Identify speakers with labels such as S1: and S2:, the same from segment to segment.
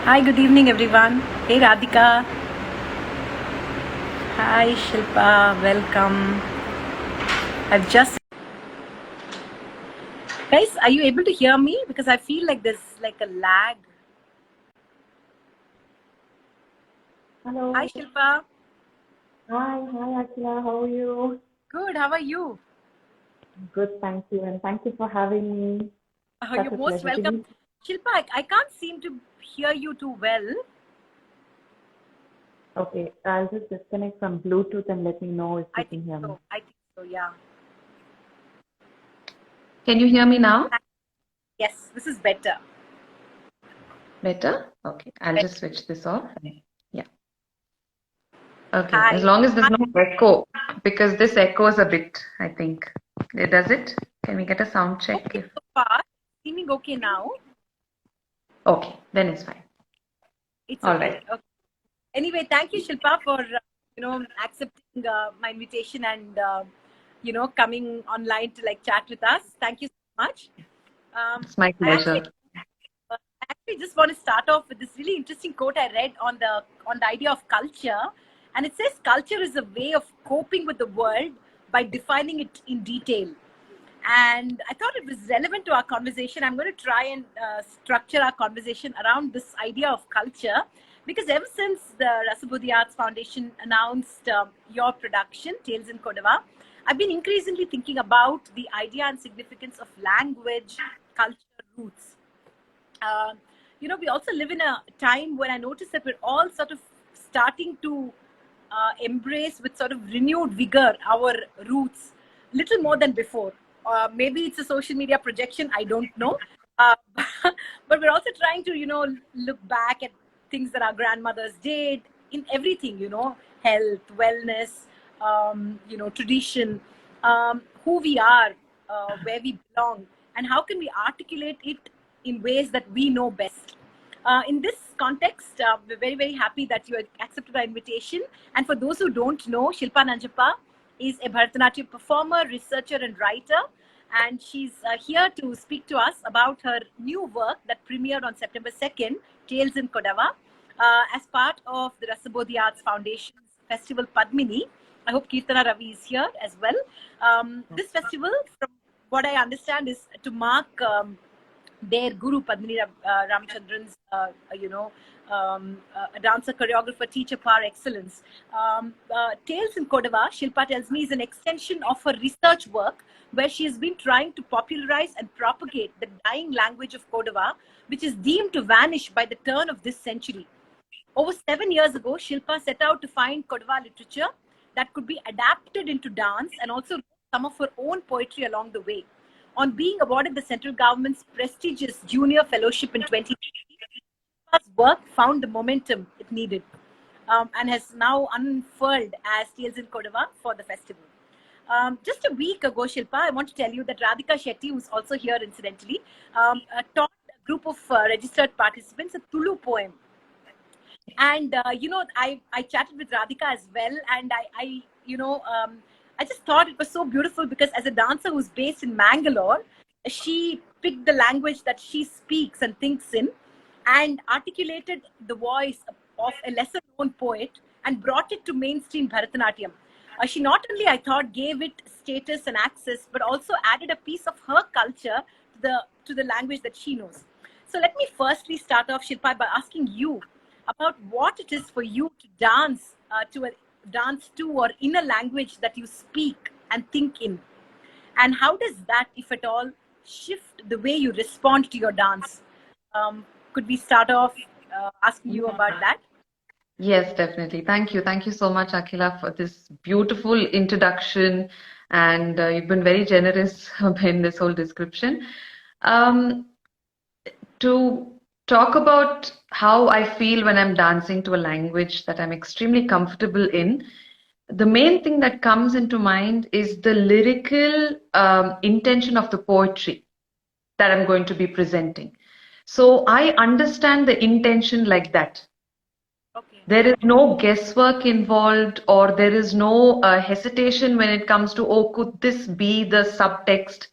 S1: Hi, good evening, everyone. Hey, Radhika. Hi, Shilpa. Welcome. I've just. Guys, are you able to hear me? Because I feel like there's like a lag.
S2: Hello.
S1: Hi, Shilpa.
S2: Hi, Akila. How are you?
S1: Good. How are you?
S2: Good, thank you, and thank you for having me. Such
S1: You're
S2: a
S1: most
S2: pleasure to
S1: welcome.
S2: be.
S1: Shilpa, I can't seem to hear you too well.
S2: Okay, I'll just disconnect from Bluetooth and let me know if
S1: I
S2: you
S1: think
S2: can hear me.
S1: so. I think so, yeah.
S3: Can you hear me now?
S1: Yes, this is better.
S3: Better? Okay, I'll just switch this off. Yeah. Okay,
S1: Hi.
S3: as long as there's no echo, because this echoes a bit, I think. Does it? Can we get a sound check?
S1: Okay, so far. Seeming okay now.
S3: Okay, then it's fine.
S1: It's
S3: All
S1: okay.
S3: right.
S1: Okay. Anyway, thank you, Shilpa, for accepting my invitation and coming online to like chat with us. Thank you so much.
S3: It's my
S1: I actually,
S3: pleasure.
S1: just want to start off with this really interesting quote I read on the idea of culture, and it says culture is a way of coping with the world by defining it in detail. And I thought it was relevant to our conversation. I'm going to try and structure our conversation around this idea of culture, because ever since the Rasabodhi Arts Foundation announced your production, Tales in Kodava, I've been increasingly thinking about the idea and significance of language, culture, roots. We also live in a time when I notice that we're all sort of starting to embrace with sort of renewed vigor our roots, little more than before. Maybe it's a social media projection, I don't know. Uh, but we're also trying to, look back at things that our grandmothers did in everything, health, wellness, tradition, who we are, where we belong, and how can we articulate it in ways that we know best. In this context, we're very, very happy that you accepted our invitation. And for those who don't know, Shilpa Nanjappa is a Bharatanatyam performer, researcher, and writer. And she's here to speak to us about her new work that premiered on September 2nd, Tales in Kodava, as part of the Rasabodhi Arts Foundation's Festival Padmini. I hope Kirtana Ravi is here as well. This festival, from what I understand, is to mark their guru Padmini Ramchandran's, dancer, choreographer, teacher par excellence. Tales in Kodava, Shilpa tells me, is an extension of her research work where she has been trying to popularize and propagate the dying language of Kodava, which is deemed to vanish by the turn of this century. Over 7 years ago, Shilpa set out to find Kodava literature that could be adapted into dance and also some of her own poetry along the way. On being awarded the central government's prestigious junior fellowship in 2020, Shilpa's work found the momentum it needed, and has now unfurled as Tales in Kodava for the festival. Just a week ago, Shilpa, I want to tell you that Radhika Shetty, who's also here incidentally, taught a group of registered participants a Tulu poem. And I chatted with Radhika as well, and I just thought it was so beautiful because as a dancer who's based in Mangalore, she picked the language that she speaks and thinks in, and articulated the voice of a lesser known poet and brought it to mainstream Bharatanatyam. She not only, I thought, gave it status and access, but also added a piece of her culture to the language that she knows. So let me firstly start off, Shilpa, by asking you about what it is for you to dance to or in a language that you speak and think in, and how does that, if at all, shift the way you respond to your dance. Could we start off asking you about that?
S3: Yes, definitely. Thank you. Thank you so much, Akila, for this beautiful introduction. And you've been very generous in this whole description. Um, to talk about how I feel when I'm dancing to a language that I'm extremely comfortable in, the main thing that comes into mind is the lyrical intention of the poetry that I'm going to be presenting. So I understand the intention like that.
S1: Okay.
S3: There is no guesswork involved, or there is no hesitation when it comes to, oh, could this be the subtext?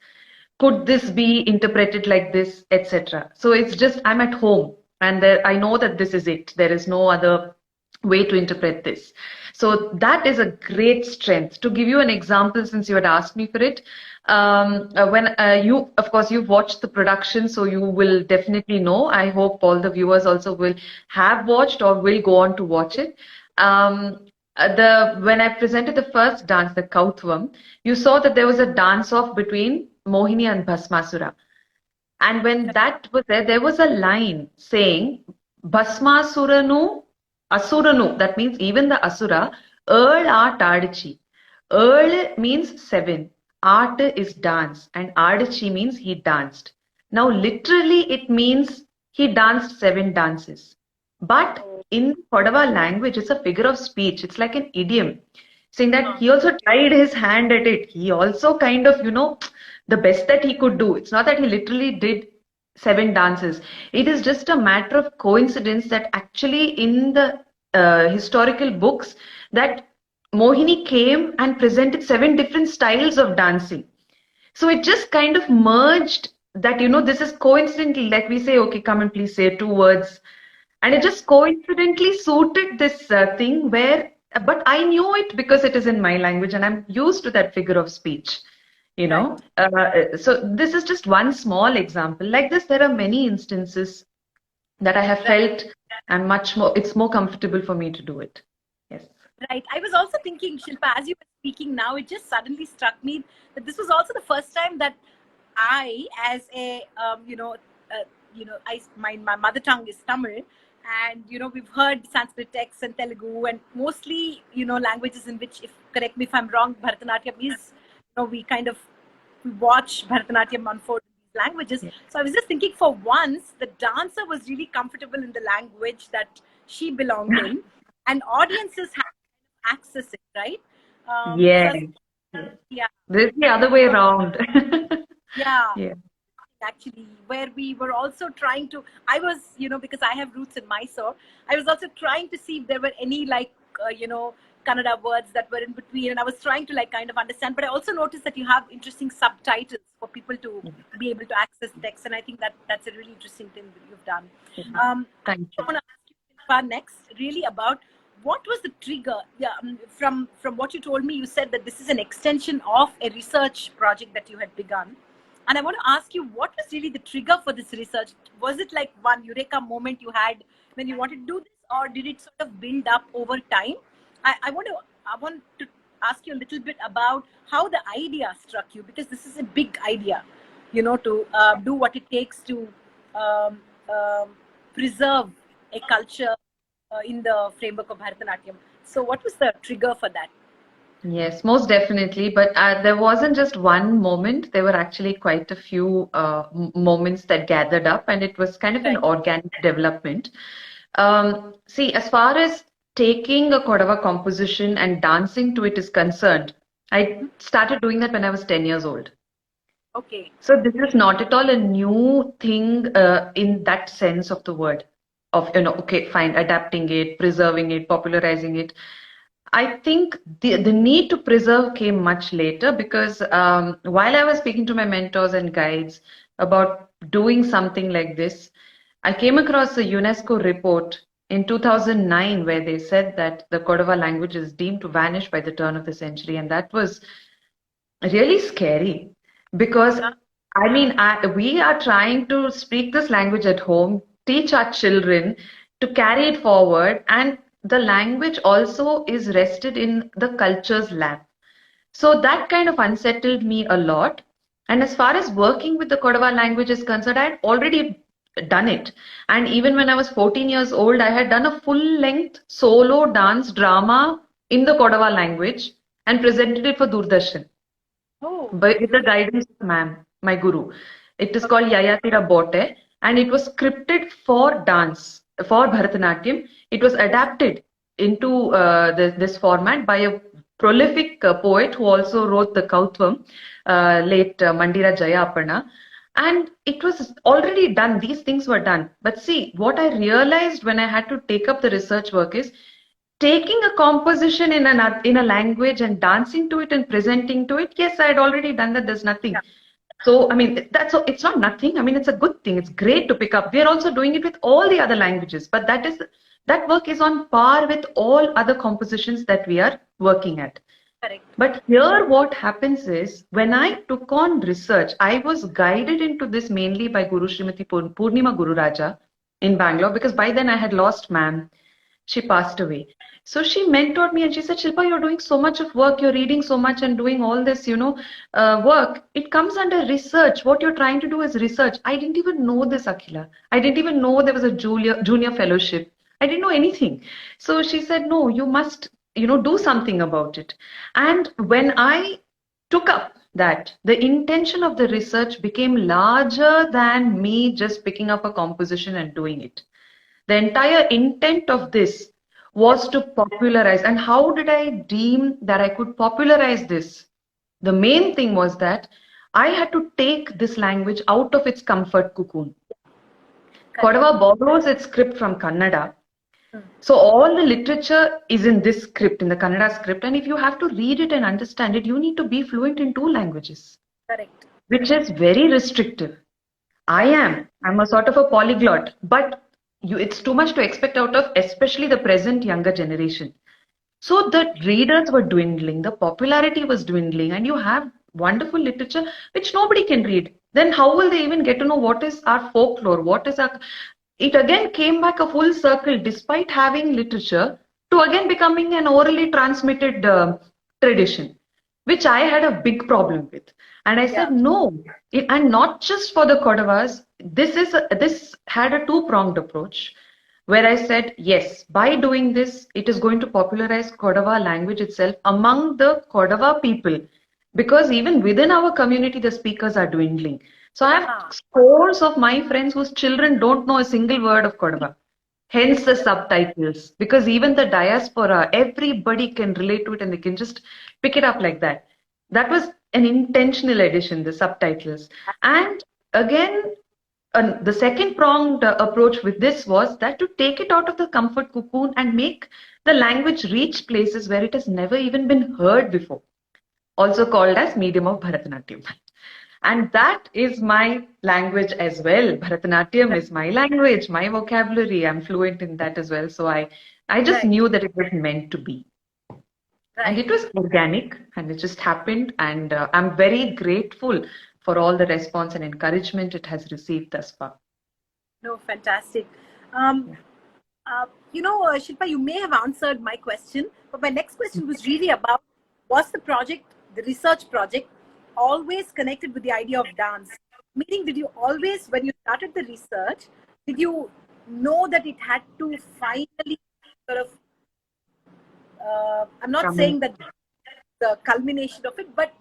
S3: Could this be interpreted like this, etc. So it's just I'm at home. and I know that this is it. There is no other way to interpret this. So that is a great strength. To give you an example, since you had asked me for it, when of course, you've watched the production, so you will definitely know. I hope all the viewers also will have watched or will go on to watch it. When I presented the first dance, the Kautvam, you saw that there was a dance off between Mohini and Bhasmasura. And when that was there, there was a line saying, Bhasmasuranu, Asuranu, that means even the Asura, Earl art Adichi. Earl means 7. Art is dance, and Adichi means he danced. Now, literally, it means he danced 7 dances. But in Kodava language, it's a figure of speech. It's like an idiom, saying that he also tried his hand at it. He also kind of, the best that he could do. It's not that he literally did 7 dances. It is just a matter of coincidence that actually in the historical books that Mohini came and presented 7 different styles of dancing. So it just kind of merged that, this is coincidentally, like we say, okay, come and please say 2 words. And it just coincidentally suited this thing but I knew it because it is in my language and I'm used to that figure of speech. So this is just one small example. Like this, there are many instances that I have felt and it's more comfortable for me to do it. Yes.
S1: Right. I was also thinking, Shilpa, as you were speaking now, it just suddenly struck me that this was also the first time that I, as a, my mother tongue is Tamil, and we've heard Sanskrit texts and Telugu and mostly languages in which, correct me if I'm wrong, Bharatanatyam is we watch Bharatanatyam unfold in these languages. Yeah. So I was just thinking, for once the dancer was really comfortable in the language that she belonged in, and audiences had to access it, right?
S3: Yes.
S1: Yeah.
S3: This is the other way around.
S1: Yeah. Actually, where we were also trying to, I was, because I have roots in Mysore, I was also trying to see if there were any Kannada words that were in between, and I was trying to kind of understand, but I also noticed that you have interesting subtitles for people to be able to access text, and I think that's a really interesting thing that you've done.
S3: Thank you.
S1: I want to ask you, Shilpa, next really about what was the trigger. From what you told me, you said that this is an extension of a research project that you had begun. And I want to ask you, what was really the trigger for this research? Was it like one eureka moment you had when you wanted to do this, or did it sort of build up over time? I want to ask you a little bit about how the idea struck you, because this is a big idea, to do what it takes to preserve a culture in the framework of Bharatanatyam. So what was the trigger for that?
S3: Yes, most definitely. But there wasn't just one moment. There were actually quite a few moments that gathered up, and it was kind of an organic development. See, as far as taking a Kodava composition and dancing to it is concerned, I started doing that when I was 10 years old.
S1: Okay.
S3: So this is not at all a new thing in that sense of the word, of, okay, fine, adapting it, preserving it, popularizing it. I think the need to preserve came much later, because while I was speaking to my mentors and guides about doing something like this, I came across a UNESCO report in 2009 where they said that the Kodava language is deemed to vanish by the turn of the century. And that was really scary, because we are trying to speak this language at home, teach our children to carry it forward, and the language also is rested in the culture's lap. So that kind of unsettled me a lot. And as far as working with the Kodava language is concerned, I had already done it. And even when I was 14 years old, I had done a full-length solo dance drama in the Kodava language and presented it for Doordarshan. But with the guidance of ma'am, my guru. It is called Yayatira Bote, and it was scripted for dance, for Bharatanatyam. It was adapted into this format by a prolific poet who also wrote the Kautvam, late Mandira Jayaparna. And it was already done. These things were done. But see, what I realized when I had to take up the research work is taking a composition in a language and dancing to it and presenting to it. Yes, I had already done that. There's nothing. So, I mean, it's not nothing. I mean, it's a good thing. It's great to pick up. We are also doing it with all the other languages, but that work is on par with all other compositions that we are working at.
S1: Correct.
S3: But here, what happens is when I took on research, I was guided into this mainly by Guru Srimati Purnima Guru Raja in Bangalore, because by then I had lost ma'am. She passed away. So she mentored me and she said, Shilpa, you're doing so much of work, you're reading so much and doing all this, work. It comes under research. What you're trying to do is research. I didn't even know this, Akhila. I didn't even know there was a junior fellowship. I didn't know anything. So she said, no, you must, do something about it. And when I took up that, the intention of the research became larger than me just picking up a composition and doing it. The entire intent of this was to popularize. And how did I deem that I could popularize this? The main thing was that I had to take this language out of its comfort cocoon. Kodava borrows its script from Kannada. So all the literature is in this script, in the Kannada script. And if you have to read it and understand it, you need to be fluent in 2 languages.
S1: Correct.
S3: Which is very restrictive. I'm a sort of a polyglot, but it's too much to expect out of especially the present younger generation. So the readers were dwindling, the popularity was dwindling, and you have wonderful literature which nobody can read. Then how will they even get to know what is our folklore? It again came back a full circle despite having literature to again becoming an orally transmitted tradition, which I had a big problem with. And I said, no, and not just for the Kodavas. This had a 2-pronged approach where I said, yes, by doing this, it is going to popularize Kodava language itself among the Kodava people, because even within our community, the speakers are dwindling. So I have scores of my friends whose children don't know a single word of Kodava. Hence the subtitles, because even the diaspora, everybody can relate to it and they can just pick it up like that. That was an intentional addition, the subtitles. And again, the second pronged approach with this was that to take it out of the comfort cocoon and make the language reach places where it has never even been heard before, also called as medium of Bharatanatyam. And that is my language as well. Bharatanatyam is my language, my vocabulary. I'm fluent in that as well. So I just knew that it was meant to be. And it was organic and it just happened. And I'm very grateful for all the response and encouragement it has received thus far.
S1: No, fantastic. Shilpa, you may have answered my question, but my next question was really about, was the research project, always connected with the idea of dance? Meaning, did you always, when you started the research, did you know that it had to finally sort of, I'm not saying that the culmination of it, but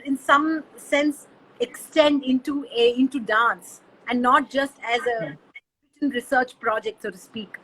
S1: in some sense extend into dance and not just as a research project, so to speak?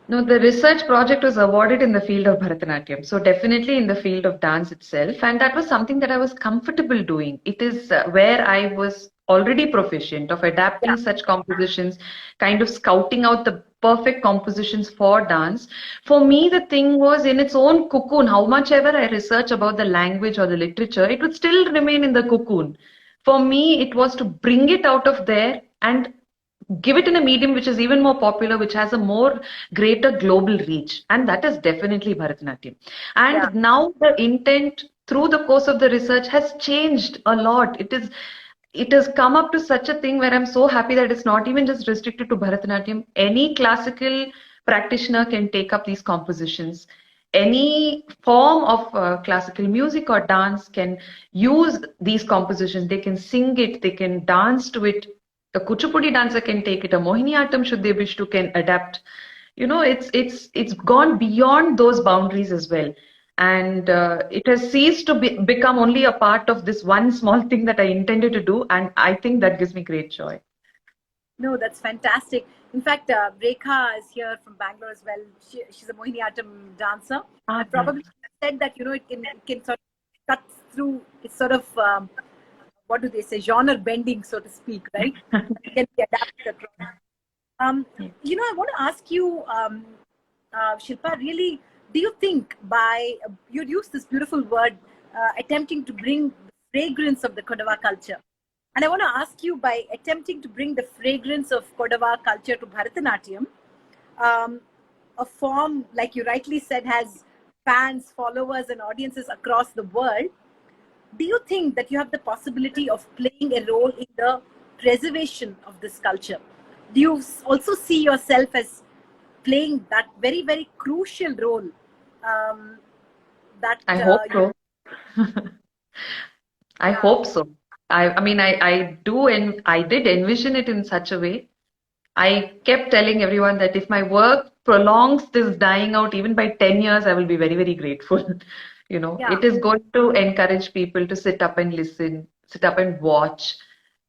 S3: No, the research project was awarded in the field of Bharatanatyam. So definitely in the field of dance itself. And that was something that I was comfortable doing. It is where I was already proficient of adapting such compositions, kind of scouting out the perfect compositions for dance. For me, the thing was in its own cocoon. How much ever I research about the language or the literature, it would still remain in the cocoon. For me, it was to bring it out of there and give it in a medium which is even more popular, which has a more greater global reach. And that is definitely Bharatanatyam. And now the intent through the course of the research has changed a lot. It has come up to such a thing where I'm so happy that it's not even just restricted to Bharatanatyam. Any classical practitioner can take up these compositions. Any form of classical music or dance can use these compositions. They can sing it, they can dance to it. A Kuchipudi dancer can take it. A Mohiniyattam, should they wish to, can adapt. It's gone beyond those boundaries as well. And it has ceased to become only a part of this one small thing that I intended to do. And I think that gives me great joy.
S1: No, that's fantastic. In fact, Rekha is here from Bangalore as well. She's a Mohiniyattam dancer. And probably said that, it can sort of cut through, it's sort of, what do they say, genre bending, so to speak, right? It can be adapted across. I want to ask you, Shilpa, really, do you think you'd use this beautiful word, attempting to bring the fragrance of the Kodava culture And I want to ask you, by attempting to bring the fragrance of Kodava culture to Bharatanatyam, a form, like you rightly said, has fans, followers, and audiences across the world. Do you think that you have the possibility of playing a role in the preservation of this culture? Do you also see yourself as playing that very, very crucial role? That
S3: I hope so. I
S1: yeah,
S3: hope so. I mean, I do, and I did envision it in such a way. I kept telling everyone that if my work prolongs this dying out even by 10 years, I will be very, very grateful. You know,
S1: yeah,
S3: it is going to encourage people to sit up and listen, sit up and watch.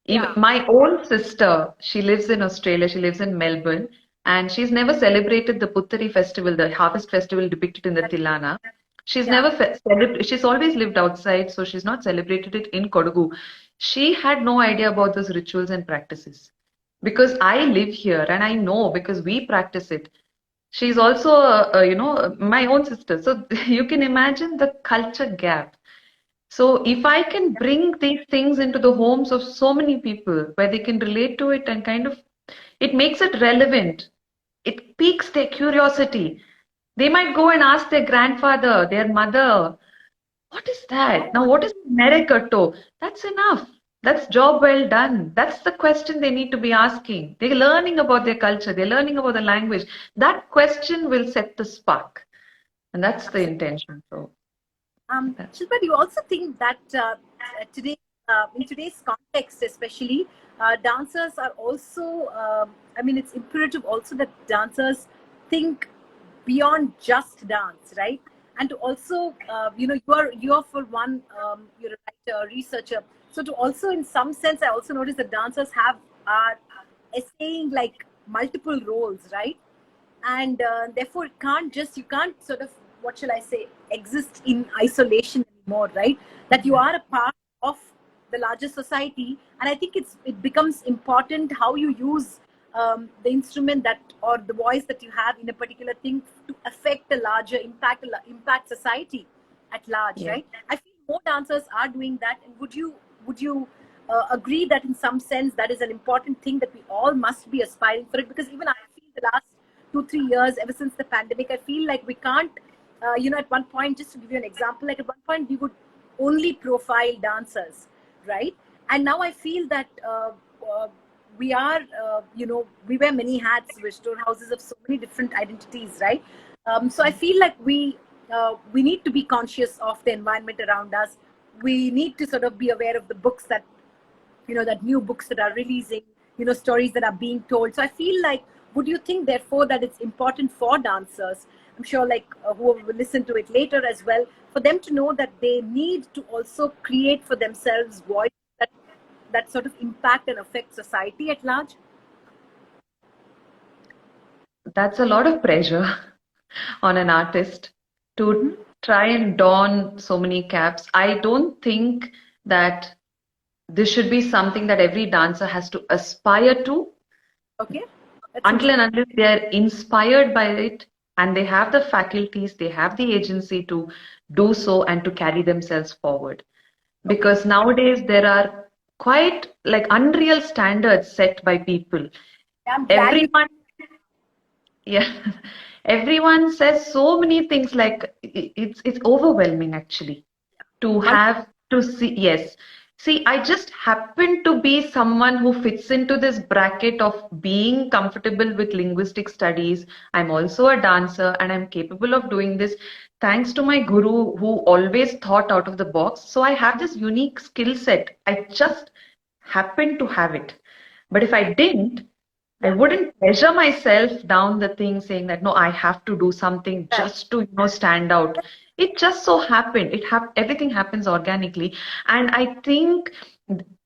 S3: Even
S1: yeah,
S3: my own sister, she lives in Australia, she lives in Melbourne, and she's never celebrated the Puttari festival, the harvest festival depicted in the Tilana. She's
S1: yeah.
S3: never she's always lived outside, so she's not celebrated it in Kodagu. She had no idea about those rituals and practices because I live here and I know because we practice it. She's also, my own sister. So you can imagine the culture gap. So if I can bring these things into the homes of so many people where they can relate to it and kind of, it makes it relevant. It piques their curiosity. They might go and ask their grandfather, their mother, what is that? Now, what is Merikato? That's enough. That's job well done. That's the question they need to be asking. They're learning about their culture. They're learning about the language. That question will set the spark. And that's the intention. So that's
S1: Shilpa, do you also think that today, in today's context, especially, dancers are also, I mean, it's imperative also that dancers think beyond just dance, right? And to also, you're for one, you're a writer, a researcher. So to also, in some sense, I also notice that dancers are essaying like multiple roles, right? And therefore you can't sort of, what shall I say, exist in isolation anymore, right? That you are a part of the larger society, and I think it becomes important how you use the instrument that, or the voice that you have in a particular thing, to affect a larger impact society at large,
S3: yeah.
S1: right? I feel more dancers are doing that. And would you agree that in some sense that is an important thing that we all must be aspiring for it? Because even I feel the last 2 3 years, ever since the pandemic, I feel like we can't, at one point, just to give you an example, like at one point we would only profile dancers, right? And now I feel that we are, we wear many hats, we're storehouses of so many different identities, right? So I feel like we need to be conscious of the environment around us. We need to sort of be aware of the books that, that new books that are releasing, stories that are being told. So I feel like, would you think therefore that it's important for dancers, I'm sure, like whoever will listen to it later as well, for them to know that they need to also create for themselves voice that sort of impact and affect society at large?
S3: That's a lot of pressure on an artist to try and don so many caps. I don't think that this should be something that every dancer has to aspire to.
S1: Okay, that's
S3: Until and
S1: interesting.
S3: unless they are inspired by it and they have the faculties, they have the agency to do so and to carry themselves forward.
S1: Okay,
S3: Because nowadays there are quite like unreal standards set by people.
S1: I'm glad you.
S3: Everyone, yeah, everyone says so many things like it's overwhelming actually to have to see. Yes. See, I just happen to be someone who fits into this bracket of being comfortable with linguistic studies. I'm also a dancer and I'm capable of doing this thanks to my guru who always thought out of the box. So I have this unique skill set. I just happen to have it. But if I didn't, I
S1: Yeah,
S3: wouldn't measure myself down the thing saying that no, I have to do something
S1: right.
S3: just to, stand out. It just so happened. Everything happens organically. And I think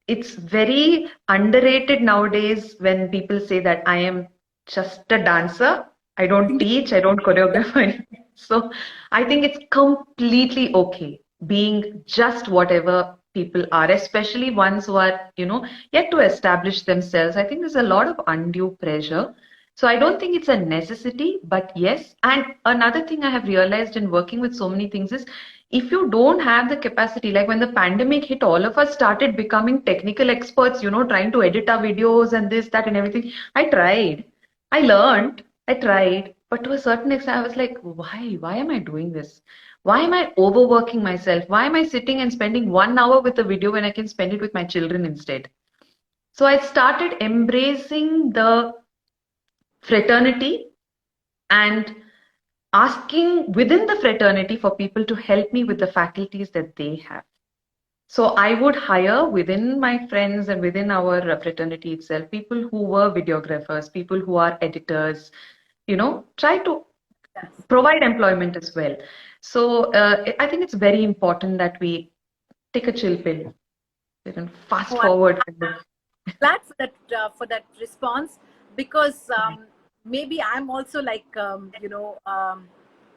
S3: it's very underrated nowadays when people say that I am just a dancer. I
S1: I
S3: don't
S1: think
S3: teach, I don't choreograph anything. So I think it's completely okay being just whatever people are, especially ones who are, yet to establish themselves. I think there's a lot of undue pressure. So I don't think it's a necessity, but yes. And another thing I have realized in working with so many things is if you don't have the capacity, like when the pandemic hit, all of us started becoming technical experts, trying to edit our videos and this, that, and everything. I tried. I learned. I tried. But to a certain extent, I was like, why? Why am I doing this? Why am I overworking myself? Why am I sitting and spending 1 hour with a video when I can spend it with my children instead? So I started embracing the fraternity and asking within the fraternity for people to help me with the faculties that they have. So I would hire within my friends and within our fraternity itself people who were videographers, people who are editors, try to
S1: Yes.
S3: provide employment as well. So I think it's very important that we take a chill pill and fast
S1: Oh,
S3: forward.
S1: glad for that response, because maybe I'm also like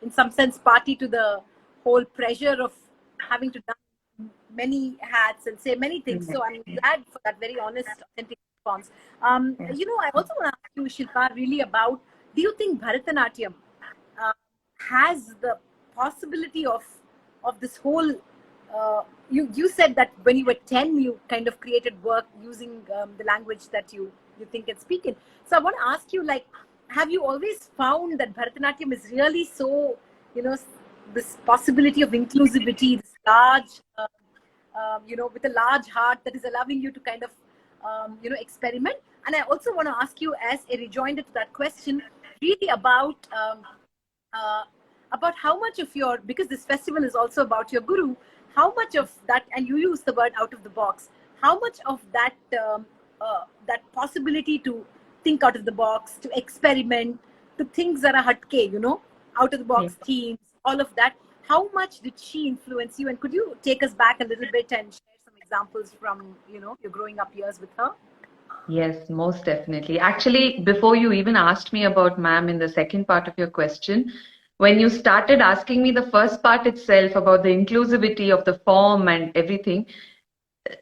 S1: in some sense party to the whole pressure of having to do many hats and say many things. So I'm glad for that very honest, authentic response. I also want to ask you, Shilpa, really about, do you think Bharatanatyam uh, has the possibility of this whole you said that when you were 10 you kind of created work using the language that you think and speak in. So I want to ask you, like, have you always found that Bharatanatyam is really so, this possibility of inclusivity, this large with a large heart that is allowing you to kind of experiment? And I also want to ask you, as a rejoinder to that question, really uh, about how much of your, because this festival is also about your guru, how much of that, and you use the word out of the box, how much of that that possibility to think out of the box, to experiment, to things that are hatke, out of the
S3: Yeah.
S1: box themes, all of that, how much did she influence you? And could you take us back a little bit and share some examples from your growing up years with her?
S3: Yes, most definitely. Actually, before you even asked me about ma'am in the second part of your question, when you started asking me the first part itself about the inclusivity of the form and everything,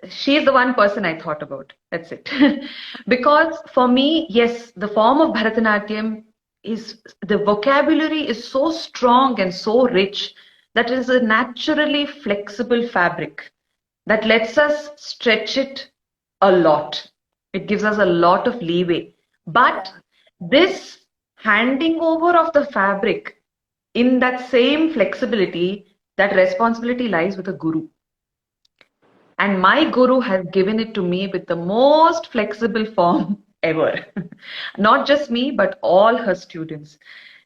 S3: she is the one person I thought about. That's it. Because for me, yes, the form of Bharatanatyam is, the vocabulary is so strong and so rich that it is a naturally flexible fabric that lets us stretch it a lot. It gives us a lot of leeway. But
S1: Yeah.
S3: this handing over of the fabric in that same flexibility, that responsibility lies with a guru. And my guru has given it to me with the most flexible form ever. Not just me, but all her students.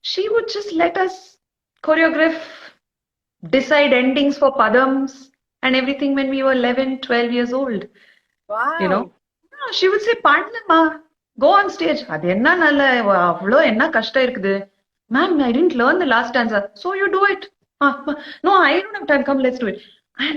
S3: She would just let us choreograph, decide endings for padams and everything when we were 11, 12 years old. You know,
S1: Wow.
S3: Yeah, she would say, "Padnamma, go on stage." அது என்ன நல்ல அவ்வளோ என்ன கஷ்டம் இருக்குது. Ma'am, I didn't learn the last stanza. So you do it. No, I don't have time. Come, let's do it. And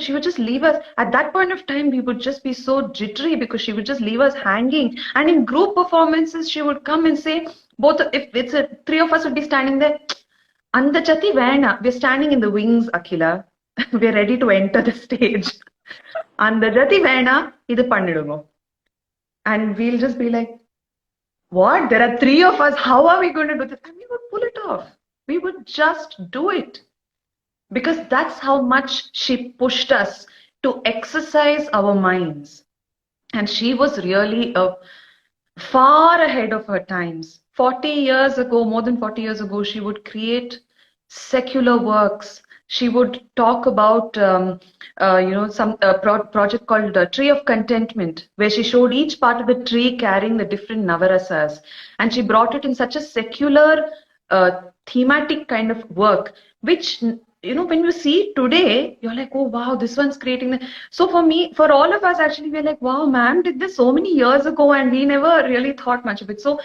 S3: she would just leave us. At that point of time, we would just be so jittery because she would just leave us hanging. And in group performances, she would come and say, both if it's three of us would be standing there. அந்த சத்தி வேணா. We're standing in the wings, Akhila. We're ready to enter the stage. அந்த ஜதி வேணா இது பண்ணிடுங்க. And we'll just be like, what? There are three of us. How are we going to do this? And we would pull it off. We would just do it. Because that's how much she pushed us to exercise our minds. And she was really far ahead of her times. 40 years ago, more than 40 years ago, she would create secular works. She would talk about, some project called Tree of Contentment, where she showed each part of the tree carrying the different navarasas. And she brought it in such a secular, thematic kind of work, which, when you see it today, you're like, oh, wow, this one's creating the. So for me, for all of us, actually, we're like, wow, ma'am did this so many years ago, and we never really thought much of it. So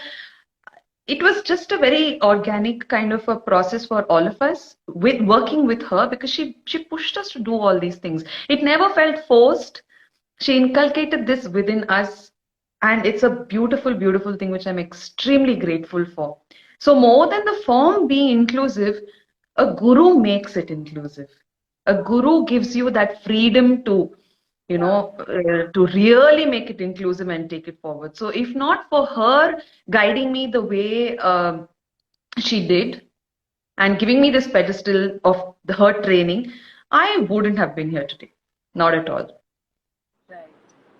S3: it was just a very organic kind of a process for all of us with working with her, because she pushed us to do all these things. It never felt forced. She inculcated this within us, and it's a beautiful, beautiful thing which I'm extremely grateful for. So more than the form being inclusive, a guru makes it inclusive. A guru gives you that freedom to to really make it inclusive and take it forward. So if not for her guiding me the way she did and giving me this pedestal of her training, I wouldn't have been here today. Not at all.
S1: Right.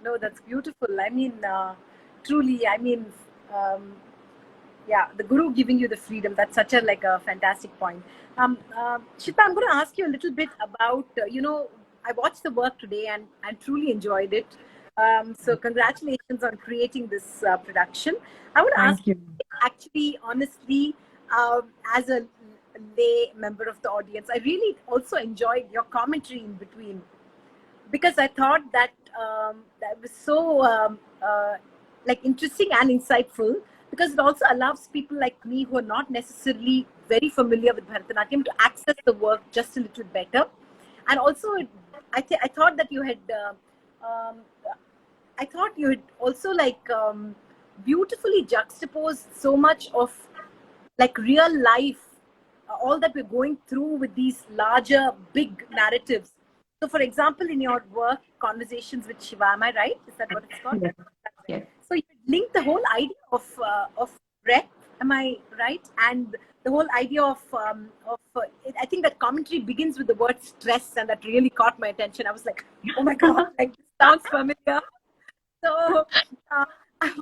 S1: No, that's beautiful. I mean, truly, I mean, um, yeah, the guru giving you the freedom. That's such a like a fantastic point. Shilpa, I'm going to ask you a little bit about, I watched the work today and truly enjoyed it. So congratulations on creating this production. I want to ask
S3: Thank you.
S1: actually, honestly, as a lay member of the audience, I really also enjoyed your commentary in between, because I thought that that was so like interesting and insightful, because it also allows people like me who are not necessarily very familiar with Bharatanatyam to access the work just a little better. And also, I thought that you had um, I thought you had also like beautifully juxtaposed so much of like real life, all that we're going through with these larger, big narratives. So, for example, in your work, Conversations with Shiva, am I right? Is that what it's called?
S3: Yes. Yes.
S1: So you link the whole idea of breath, am I right? And the whole idea of I think that commentary begins with the word stress, and that really caught my attention. I was like, oh my god, like this sounds familiar. So I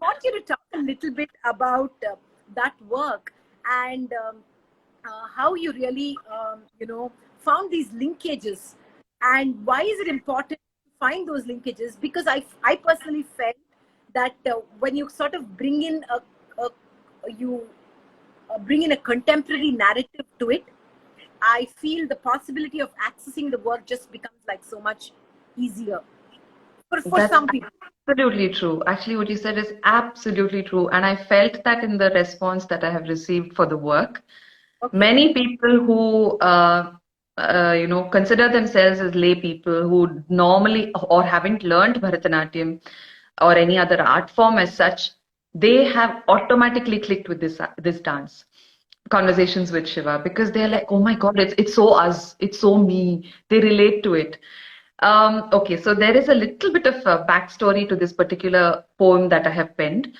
S1: want you to talk a little bit about that work and how you really, found these linkages, and why is it important to find those linkages? Because I personally felt that when you sort of bring in bring in a contemporary narrative to it, I feel the possibility of accessing the work just becomes like so much easier for
S3: That's
S1: some people.
S3: absolutely true. Actually, what you said is absolutely true. And I felt that in the response that I have received for the work.
S1: Okay.
S3: Many people who consider themselves as lay people who normally or haven't learned Bharatanatyam or any other art form as such, they have automatically clicked with this dance, Conversations with Shiva, because they're like, oh my God, it's so us, it's so me. They relate to it. Okay, so there is a little bit of a backstory to this particular poem that I have penned.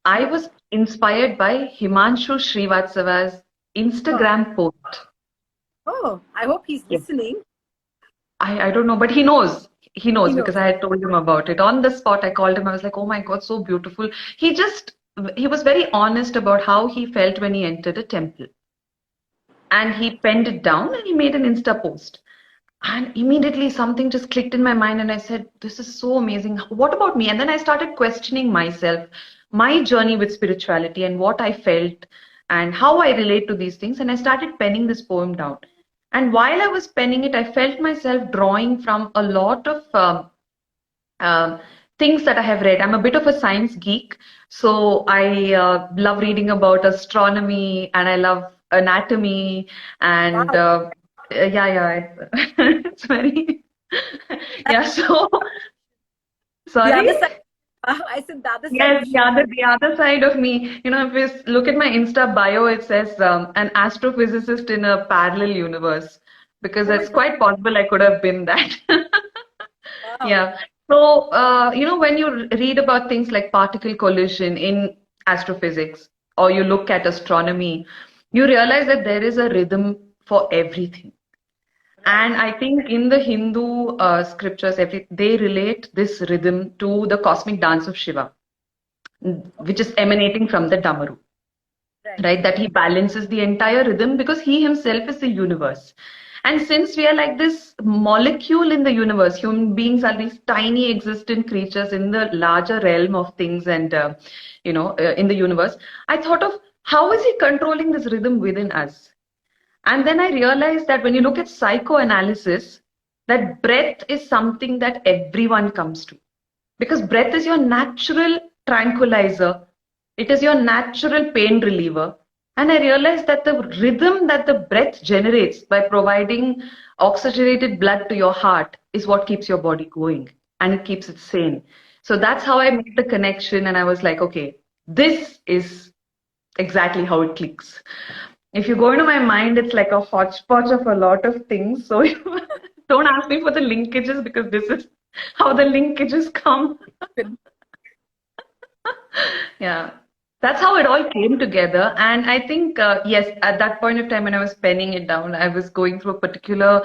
S3: I was inspired by Himanshu Srivatsava's
S1: Oh,
S3: Instagram post.
S1: oh, I hope he's
S3: Yes.
S1: listening.
S3: I don't know, but he knows. He
S1: He
S3: knows
S1: knows.
S3: because I had told him about it. On the spot, I called him. I was like, oh my God, so beautiful. He was very honest about how he felt when he entered a temple. And he penned it down and he made an Insta post. And immediately something just clicked in my mind, and I said, this is so amazing. What about me? And then I started questioning myself, my journey with spirituality, and what I felt, and how I relate to these things. And I started penning this poem down. And while I was penning it, I felt myself drawing from a lot of um, things that I have read. I'm a bit of a science geek, so I love reading about astronomy and I love anatomy and
S1: Wow.
S3: it's very
S1: That's
S3: yeah. So
S1: the
S3: sorry.
S1: other side. I said the other side of
S3: Yes,
S1: Shiva.
S3: the other side of me. If you look at my Insta bio, it says an astrophysicist in a parallel universe because
S1: Oh my
S3: it's
S1: god.
S3: quite possible I could have been that.
S1: Wow.
S3: Yeah. So, when you read about things like particle collision in astrophysics, or you look at astronomy, you realize that there is a rhythm for everything.
S1: Right.
S3: And I think in the Hindu scriptures, they relate this rhythm to the cosmic dance of Shiva, which
S1: Okay.
S3: is emanating from the Damaru,
S1: Right.
S3: right? That he balances the entire rhythm because he himself is the universe. And since we are like this molecule in the universe, human beings are these tiny existent creatures in the larger realm of things and, in the universe, I thought of how is he controlling this rhythm within us? And then I realized that when you look at psychoanalysis, that breath is something that everyone comes to because breath is your natural tranquilizer, it is your natural pain reliever. And I realized that the rhythm that the breath generates by providing oxygenated blood to your heart is what keeps your body going and it keeps it sane. So that's how I made the connection, and I was like, okay, this is exactly how it clicks. If you go into my mind, it's like a hodgepodge of a lot of things. So don't ask me for the linkages because this is how the linkages come. Yeah. That's how it all came together. And I think, yes, at that point of time when I was penning it down, I was going through a particular,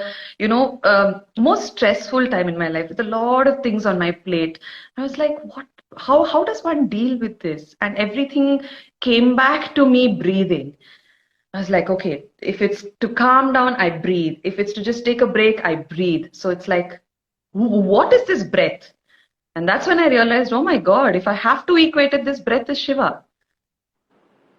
S3: most stressful time in my life with a lot of things on my plate. I was like, what? How does one deal with this? And everything came back to me breathing. I was like, okay, if it's to calm down, I breathe. If it's to just take a break, I breathe. So it's like, what is this breath? And that's when I realized, oh my God, if I have to equate it, this breath is Shiva.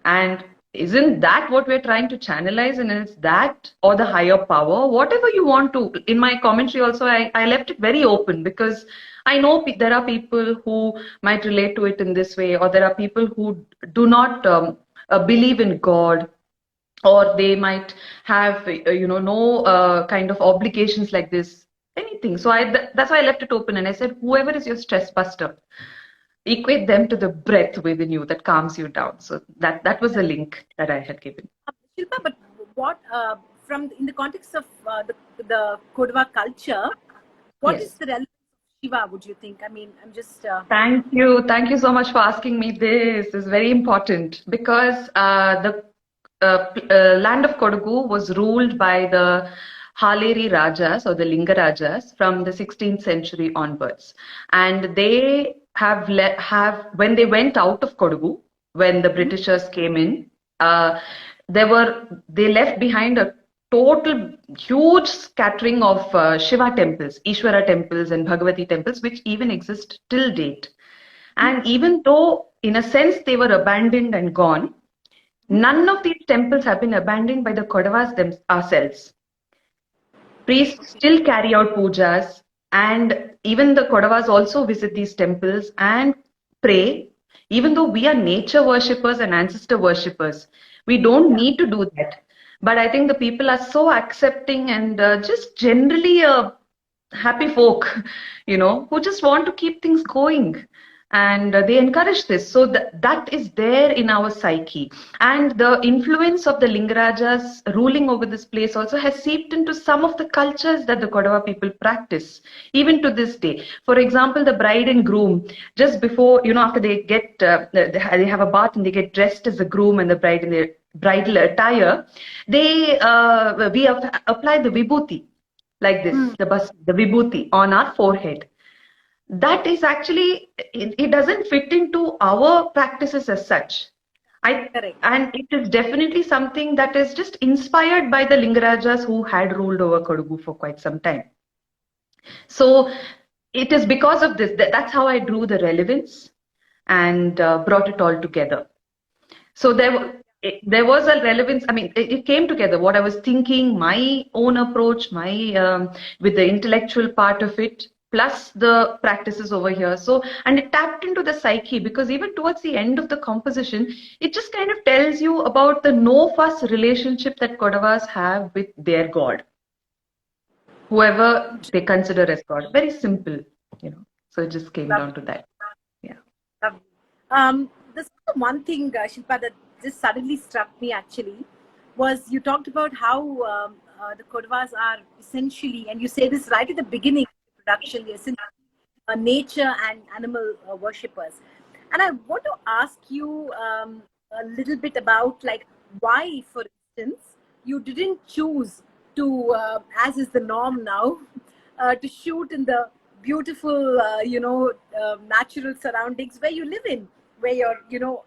S3: And isn't that what we're trying to channelize? And it's that or the higher power, whatever you want to. In my commentary also, I left it very open because I know there are people who might relate to it in this way, or there are people who do not believe in God, or they might have no kind of obligations like this, anything. So that's why I left it open, and I said, whoever is your stress buster, equate them to the breath within you that calms you down. So that was the link that I had given.
S1: Shilpa, but what from in the context of the Kodava culture, what is
S3: Yes.
S1: the relevance of Shiva? Would you think? I mean, I'm just
S3: Thank you so much for asking me this. This is very important because the land of Kodagu was ruled by the Haleri Rajas or the Linga Rajas from the 16th century onwards. And they have when they went out of Kodagu, when the Britishers came in, uh, they left behind a total huge scattering of Shiva temples, Ishwara temples, and Bhagavati temples, which even exist till date. And even though, in a sense, they were abandoned and gone, none of these temples have been abandoned by the Kodavas ourselves. Priests still carry out pujas, and even the Kodavas also visit these temples and pray. Even though we are nature worshippers and ancestor worshippers, we don't need to do that. But I think the people are so accepting and just generally happy folk, who just want to keep things going. And they encourage this. So that is there in our psyche. And the influence of the Lingarajas ruling over this place also has seeped into some of the cultures that the Kodava people practice, even to this day. For example, the bride and groom, just before, after they get, they have a bath and they get dressed as the groom and the bride in their bridal attire, we apply the vibhuti like this, the vibhuti on our forehead. That is actually, it doesn't fit into our practices as such.
S1: correct.
S3: And it is definitely something that is just inspired by the Lingarajas who had ruled over Kodagu for quite some time. So it is because of this, that's how I drew the relevance and brought it all together. So there was a relevance. I mean, it came together. What I was thinking, my own approach, my with the intellectual part of it, plus the practices over here. So, and it tapped into the psyche because even towards the end of the composition, it just kind of tells you about the no fuss relationship that Kodavas have with their God, whoever they consider as God. Very simple. So it just came down to that. Yeah.
S1: Lovely. There's one thing, Shilpa, that just suddenly struck me actually was you talked about how the Kodavas are essentially, and you say this right at the beginning of the production, they're essentially nature and animal worshippers. And I want to ask you a little bit about like why, for instance, you didn't choose to, as is the norm now, to shoot in the beautiful, natural surroundings where you live in, where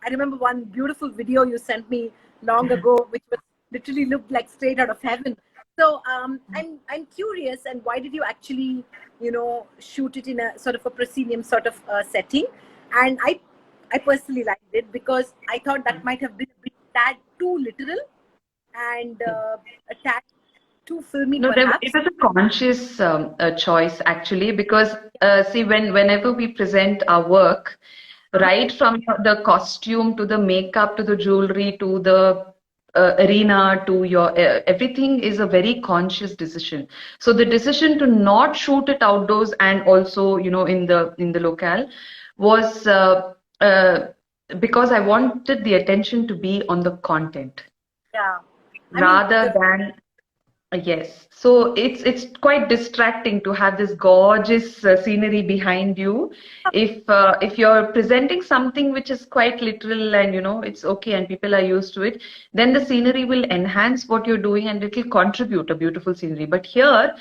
S1: I remember one beautiful video you sent me long ago, which was literally looked like straight out of heaven. So I'm curious, and why did you actually, shoot it in a sort of a proscenium sort of setting? And I personally liked it because I thought that might have been a bit tad too literal and a tad too filmy,
S3: No,
S1: perhaps.
S3: it was a conscious choice actually, because see, whenever we present our work, right from the costume to the makeup to the jewelry to the arena to your everything is a very conscious decision. So the decision to not shoot it outdoors and also in the locale was because I wanted the attention to be on the content
S1: Yeah. I mean,
S3: rather than Yes, so it's quite distracting to have this gorgeous scenery behind you. If you're presenting something which is quite literal and it's okay and people are used to it, then the scenery will enhance what you're doing and it will contribute a beautiful scenery. But here,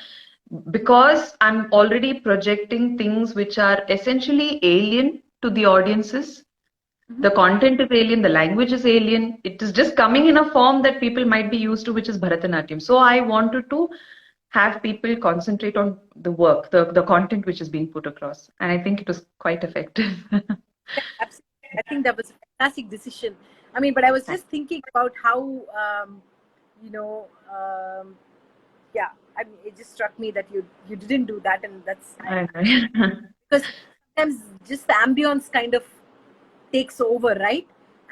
S3: because I'm already projecting things which are essentially alien to the audiences, the content is alien, the language is alien. It is just coming in a form that people might be used to, which is Bharatanatyam. So I wanted to have people concentrate on the work, the content which is being put across. And I think it was quite effective.
S1: Yeah, absolutely. I think that was a fantastic decision. I mean, but I was just thinking about how, you know, yeah. I mean, it just struck me that you didn't do that, and that's because sometimes just the ambience kind of takes over, right?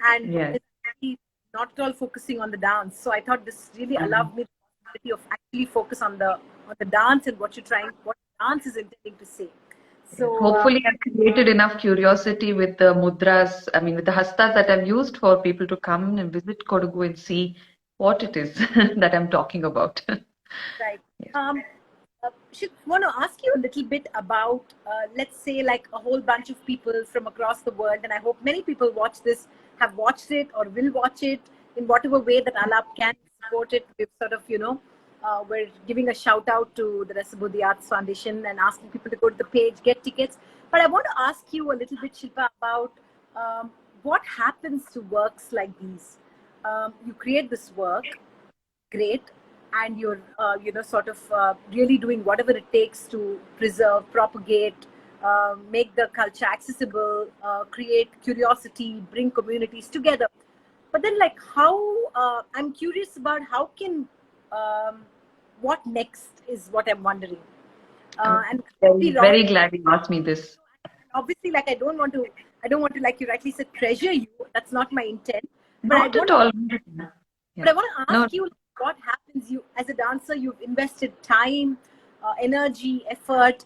S1: And
S3: Yes.
S1: it's really not at all focusing on the dance. So I thought this really allowed me the possibility of actually focus on the dance and what what dance is intending to say. So
S3: Hopefully, I've created enough curiosity with the mudras, I mean, with the hastas that I've used for people to come and visit Kodagu and see what it is that I'm talking about.
S1: right.
S3: Yes.
S1: Should want to ask you a little bit about, let's say, like a whole bunch of people from across the world, and I hope many people watch this, have watched it or will watch it in whatever way that Alap can support it. We've sort of, we're giving a shout out to the Rasabudhi Arts Foundation and asking people to go to the page, get tickets. But I want to ask you a little bit, Shilpa, about what happens to works like these. You create this work, great, and you're sort of really doing whatever it takes to preserve, propagate, make the culture accessible, create curiosity, bring communities together. But then, like, how I'm curious about how can what next is what I'm wondering. And
S3: I'm
S1: wrong,
S3: very glad you asked me this.
S1: obviously, like, I don't want to, like you rightly said, pressure you. That's not my intent. But I
S3: Not at
S1: want
S3: all.
S1: But I
S3: Yeah.
S1: want to
S3: No,
S1: ask you, what happens? You, as a dancer, you've invested time, energy, effort,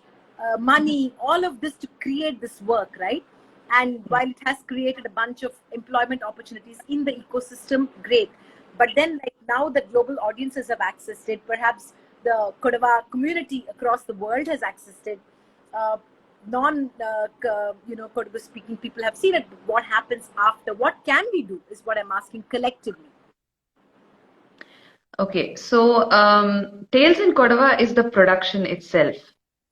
S1: money, all of this to create this work, right? And while it has created a bunch of employment opportunities in the ecosystem, great. But then, like, now that global audiences have accessed it, perhaps the Kodava community across the world has accessed it. Uh, Kodava speaking people have seen it. What happens after? What can we do? Is what I'm asking collectively.
S3: okay, so Tales in Kodava is the production itself.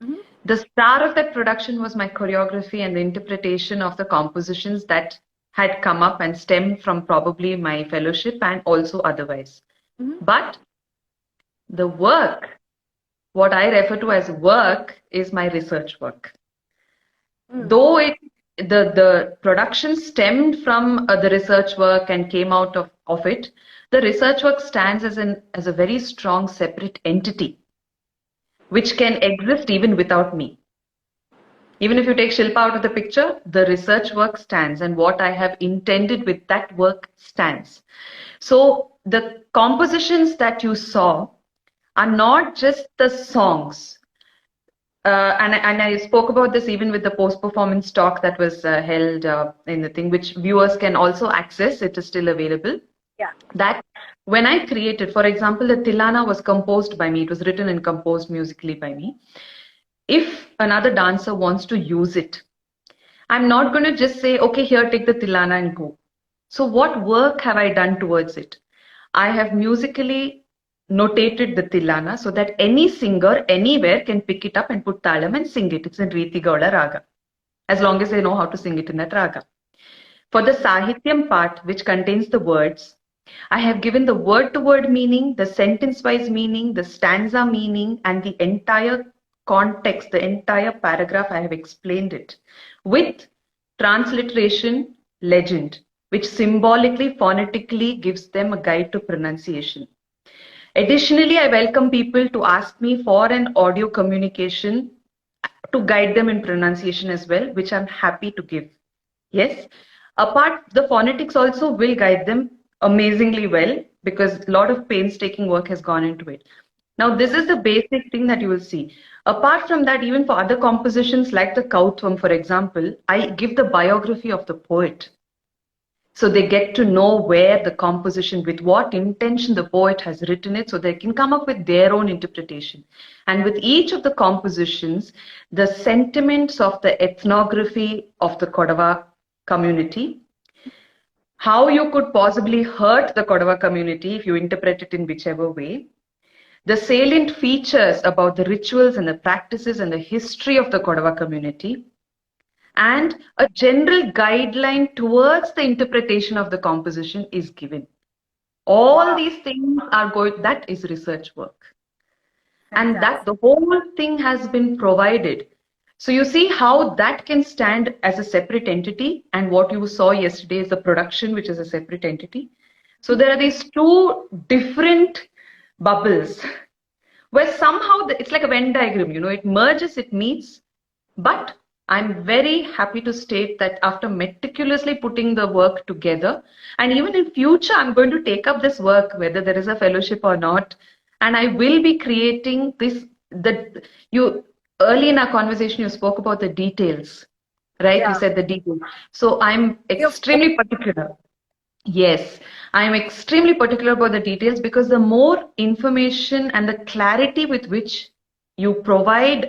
S1: Mm-hmm.
S3: The star of that production was my choreography and the interpretation of the compositions that had come up and stemmed from probably my fellowship and also otherwise.
S1: Mm-hmm.
S3: But the work, what I refer to as work, is my research work. Though the production stemmed from the research work and came out of it, the research work stands as a very strong separate entity which can exist even without me. Even if you take Shilpa out of the picture, the research work stands and what I have intended with that work stands. So the compositions that you saw are not just the songs. And I spoke about this even with the post-performance talk that was held in the thing, which viewers can also access. It is still available.
S1: Yeah.
S3: That when I created, for example, the Tilana was composed by me. It was written and composed musically by me. If another dancer wants to use it, I'm not going to just say, okay, here, take the Tilana and go. So what work have I done towards it? I have musically notated the Tilana so that any singer anywhere can pick it up and put talam and sing it. It's in Riti Gauda Raga, as long as they know how to sing it in that raga. For the Sahityam part, which contains the words, I have given the word-to-word meaning, the sentence-wise meaning, the stanza meaning, and the entire context, the entire paragraph, I have explained it with transliteration legend, which symbolically, phonetically gives them a guide to pronunciation. Additionally, I welcome people to ask me for an audio communication to guide them in pronunciation as well, which I'm happy to give. Yes. Apart, the phonetics also will guide them amazingly well because a lot of painstaking work has gone into it. Now, this is the basic thing that you will see. Apart from that, even for other compositions like the Kautvam, for example, I give the biography of the poet. So they get to know where the composition, with what intention the poet has written it, so they can come up with their own interpretation. And with each of the compositions, the sentiments of the ethnography of the Kodava community, how you could possibly hurt the Kodava community if you interpret it in whichever way, the salient features about the rituals and the practices and the history of the Kodava community, and a general guideline towards the interpretation of the composition is given. All these things are going, that is research work. And that the whole thing has been provided. So you see how that can stand as a separate entity, and what you saw yesterday is the production, which is a separate entity. So there are these two different bubbles where somehow it's like a Venn diagram, it merges, it meets, but I'm very happy to state that after meticulously putting the work together, and even in future, I'm going to take up this work, whether there is a fellowship or not, and I will be creating this, early in our conversation, you spoke about the details, right?
S1: Yeah.
S3: You said the details. So I'm extremely particular. Yes, I'm extremely particular about the details, because the more information and the clarity with which you provide,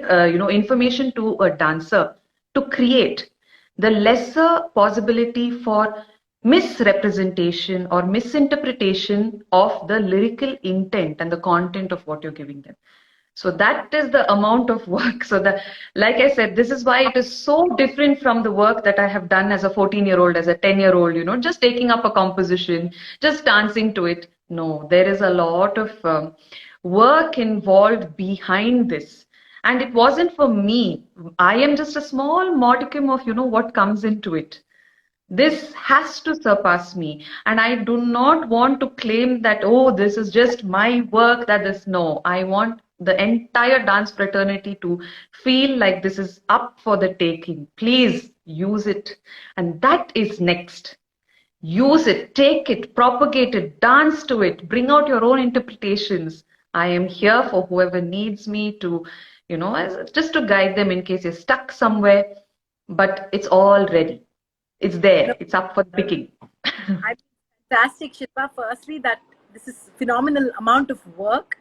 S3: information to a dancer to create, the lesser possibility for misrepresentation or misinterpretation of the lyrical intent and the content of what you're giving them. So that is the amount of work. So that, like I said, this is why it is so different from the work that I have done as a 14-year-old, as a 10-year-old, just taking up a composition, just dancing to it. No, there is a lot of work involved behind this. And it wasn't for me. I am just a small modicum of, what comes into it. This has to surpass me. And I do not want to claim that, oh, this is just my work, that is, no. I want the entire dance fraternity to feel like this is up for the taking. Please use it. And that is next. Use it, take it, propagate it, dance to it, bring out your own interpretations. I am here for whoever needs me to, just to guide them in case you're stuck somewhere. But it's all ready. It's there. It's up for the picking.
S1: I fantastic, Shilpa. Firstly, that this is phenomenal amount of work,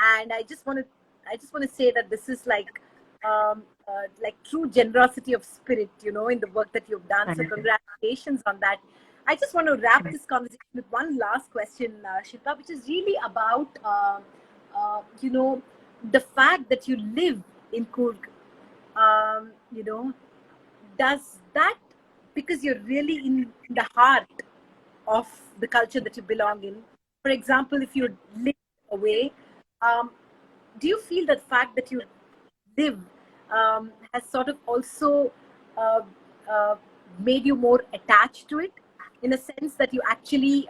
S1: and I just want to say that this is like true generosity of spirit, in the work that you've done. So congratulations on that. I just want to wrap this conversation with one last question, Shilpa, which is really about the fact that you live in Coorg. Does that, because you're really in the heart of the culture that you belong in. For example, if you live away, do you feel that fact that you live has sort of also made you more attached to it, in a sense that you actually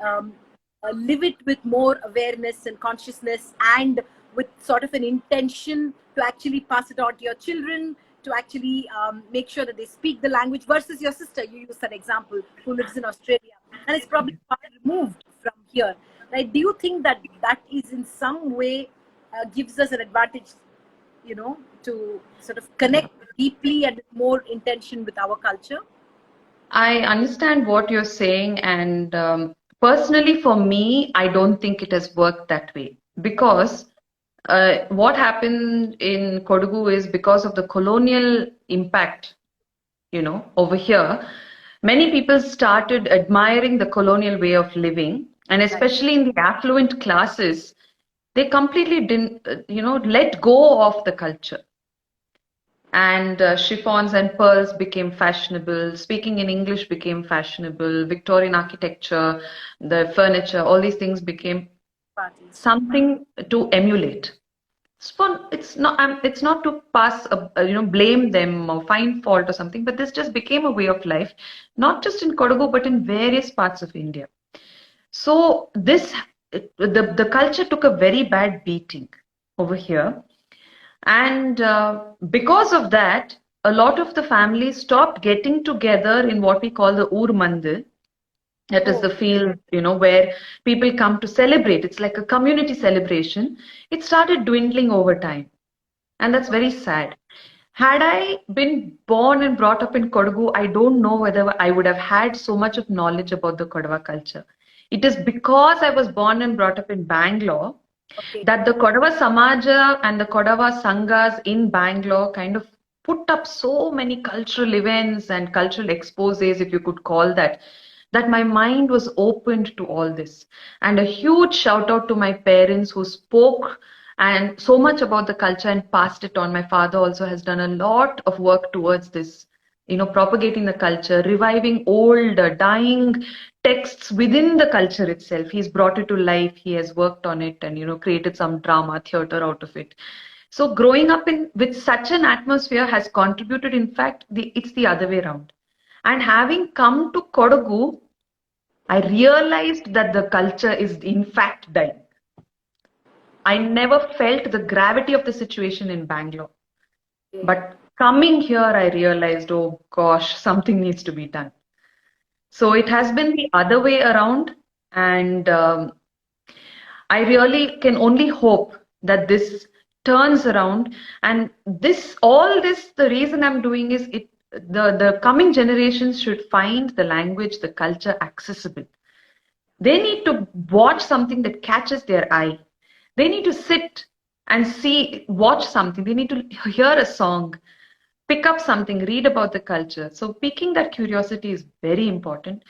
S1: live it with more awareness and consciousness, and with sort of an intention to actually pass it on to your children, to actually make sure that they speak the language, versus your sister, you use that example, who lives in Australia and is probably far removed from here, right? Do you think that that is in some way gives us an advantage, to sort of connect deeply and with more intention with our culture?
S3: I understand what you're saying, and personally for me, I don't think it has worked that way, because what happened in Kodagu is, because of the colonial impact, over here, many people started admiring the colonial way of living, and especially in the affluent classes, they completely didn't, let go of the culture. And chiffons and pearls became fashionable. Speaking in English became fashionable. Victorian architecture, the furniture, all these things became something to emulate. It's not to pass, blame them or find fault or something, but this just became a way of life, not just in Kodagu, but in various parts of India. So the culture took a very bad beating over here. And because of that, a lot of the families stopped getting together in what we call the Ur Mandir. That is the field, where people come to celebrate. It's like a community celebration. It started dwindling over time. And that's very sad. Had I been born and brought up in Kodagu, I don't know whether I would have had so much of knowledge about the Kodava culture. It is because I was born and brought up in Bangalore
S1: Okay.
S3: that the Kodava Samaja and the Kodava Sanghas in Bangalore kind of put up so many cultural events and cultural exposes, if you could call that, that my mind was opened to all this. And a huge shout out to my parents who spoke and so much about the culture and passed it on. My father also has done a lot of work towards this, propagating the culture, reviving old, dying texts within the culture itself. He's brought it to life. He has worked on it and, created some drama, theater out of it. So growing up in with such an atmosphere has contributed. In fact, it's the other way around. And having come to Kodagu, I realized that the culture is in fact dying. I never felt the gravity of the situation in Bangalore. But coming here, I realized, oh gosh, something needs to be done. So it has been the other way around. And I really can only hope that this turns around. And the reason I'm doing is the coming generations should find the language, the culture accessible. They need to watch something that catches their eye. They need to sit and watch something. They need to hear a song, pick up something, read about the culture. So piquing that curiosity is very important.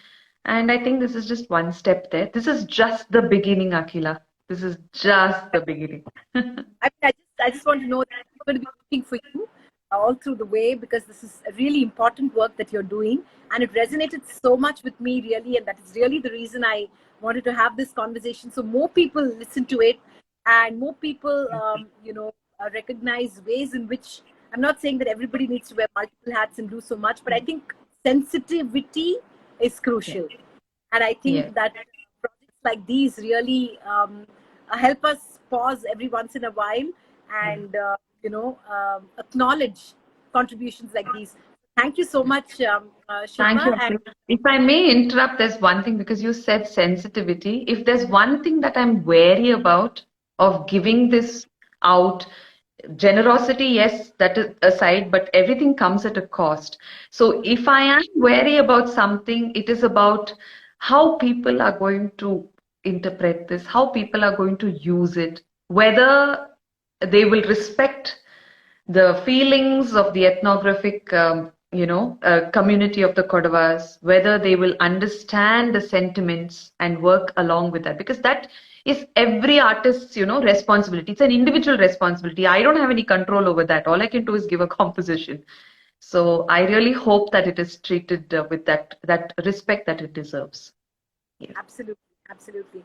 S3: And I think this is just one step there. This is just the beginning, Akila. This is just the beginning.
S1: I just want to know that I'm going to be looking for you all through the way, because this is a really important work that you're doing, and it resonated so much with me, really, and that is really the reason I wanted to have this conversation, so more people listen to it and more people recognize ways in which, I'm not saying that everybody needs to wear multiple hats and do so much, but I think sensitivity is crucial. And I think that projects like these really help us pause every once in a while and acknowledge contributions like these. Thank you so much, Shilpa.
S3: Thank you. If I may interrupt, there's one thing, because you said sensitivity. If there's one thing that I'm wary about of giving this out, generosity, yes, that is aside, but everything comes at a cost. So if I am wary about something, it is about how people are going to interpret this, how people are going to use it, whether they will respect the feelings of the ethnographic community of the Kodavas, whether they will understand the sentiments and work along with that, because that is every artist's responsibility. It's an individual responsibility. I don't have any control over that. All I can do is give a composition. So I really hope that it is treated with that respect that it deserves.
S1: Yeah. Absolutely.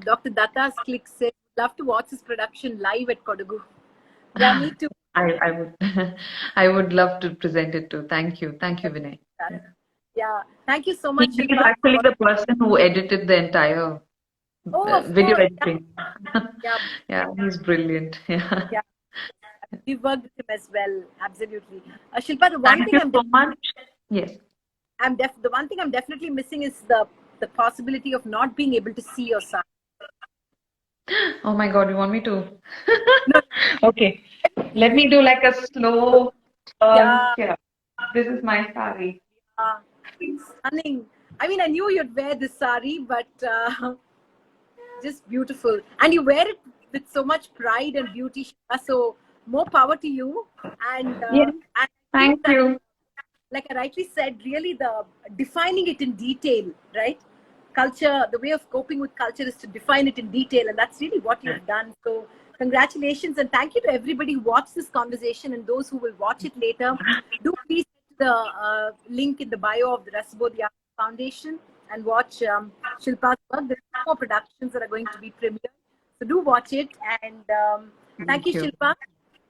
S1: Dr. Datta's click said, love to watch this production live at Kodagu. Yeah, me too.
S3: I would I would love to present it too. Thank you, Vinay.
S1: Yeah, thank you so much.
S3: He is actually the person who edited the entire video editing. Yeah, he's brilliant. Yeah.
S1: We've worked with him as well. Absolutely. Shilpa, the one thing
S3: so much. Yes.
S1: The one thing I'm definitely missing is the possibility of not being able to see your son.
S3: Oh my God, you want me to? Okay. Let me do like a slow turn here. This is my sari.
S1: Stunning. I mean, I knew you'd wear this sari, but just beautiful. And you wear it with so much pride and beauty. So more power to you. And,
S3: thank you.
S1: Like I rightly said, really the defining it in detail, right? Culture, the way of coping with culture is to define it in detail, and that's really what you've done. So congratulations, and thank you to everybody who watched this conversation and those who will watch it later. Do please hit the link in the bio of the Rasabodhi Art Foundation and watch Shilpa's work. There are more productions that are going to be premiered, so do watch it. And thank you, Shilpa.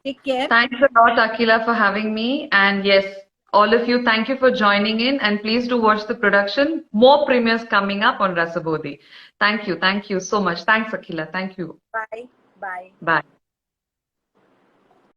S1: Take care.
S3: Thanks a lot, Akila, for having me. And yes, all of you, thank you for joining in, and please do watch the production. More premieres coming up on Rasabodhi. Thank you so much. Thanks, Akila. Thank you.
S1: Bye.
S3: Bye.